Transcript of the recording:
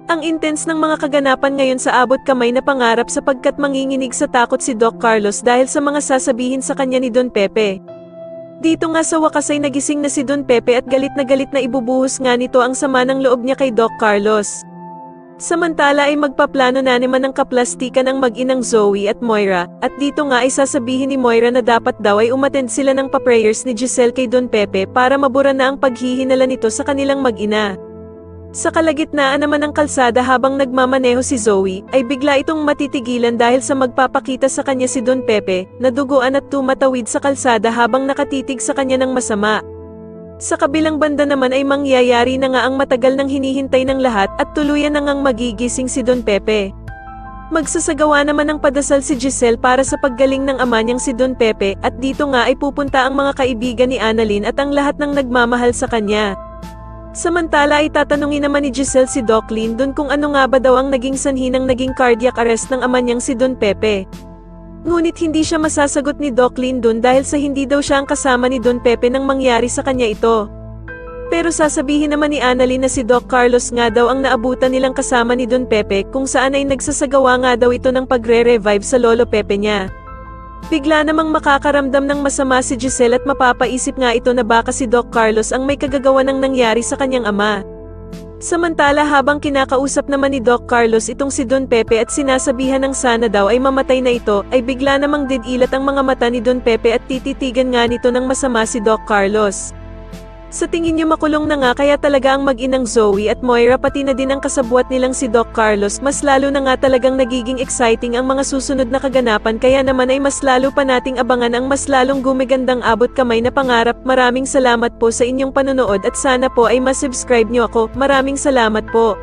Ang intense ng mga kaganapan ngayon sa abot kamay na pangarap sapagkat manginginig sa takot si Doc Carlos dahil sa mga sasabihin sa kanya ni Don Pepe. Dito nga sa wakas ay nagising na si Don Pepe at galit na ibubuhos nga nito ang sama ng loob niya kay Doc Carlos. Samantala ay magpaplano na naman ng kaplastikan ang mag-inang Zoe at Moira, at dito nga ay sasabihin ni Moira na dapat daw ay umattend sila ng pa-prayers ni Giselle kay Don Pepe para mabura na ang paghihinala nito sa kanilang mag-ina. Sa kalagitnaan naman ng kalsada habang nagmamaneho si Zoe, ay bigla itong matitigilan dahil sa magpapakita sa kanya si Don Pepe, na duguan at tumatawid sa kalsada habang nakatitig sa kanya ng masama. Sa kabilang banda naman ay mangyayari na nga ang matagal nang hinihintay ng lahat at tuluyan na ngang magigising si Don Pepe. Magsasagawa naman ng padasal si Giselle para sa paggaling ng ama niyang si Don Pepe at dito nga ay pupunta ang mga kaibigan ni Annalyn at ang lahat ng nagmamahal sa kanya. Samantala ay tatanungin naman ni Giselle si Doc Lindon kung ano nga ba daw ang naging sanhi ng naging cardiac arrest ng ama niyang si Don Pepe. Ngunit hindi siya masasagot ni Doc Lindon dahil sa hindi daw siya ang kasama ni Don Pepe nang mangyari sa kanya ito. Pero sasabihin naman ni Annalyn na si Doc Carlos nga daw ang naabutan nilang kasama ni Don Pepe kung saan ay nagsasagawa nga daw ito ng pagre-revive sa lolo Pepe niya. Bigla namang makakaramdam ng masama si Giselle at mapapaisip nga ito na baka si Doc Carlos ang may kagagawa ng nangyari sa kanyang ama. Samantala habang kinakausap naman ni Doc Carlos itong si Don Pepe at sinasabihan ng sana daw ay mamatay na ito, ay bigla namang didilat ang mga mata ni Don Pepe at tititigan nga nito ng masama si Doc Carlos. Sa tingin niyo makulong na nga kaya talaga ang mag-inang Zoe at Moira pati na din ang kasabwat nilang si Doc Carlos, mas lalo na nga talagang nagiging exciting ang mga susunod na kaganapan kaya naman ay mas lalo pa nating abangan ang mas lalong gumigandang abot kamay na pangarap. Maraming salamat po sa inyong panonood at sana po ay masubscribe niyo ako. Maraming salamat po.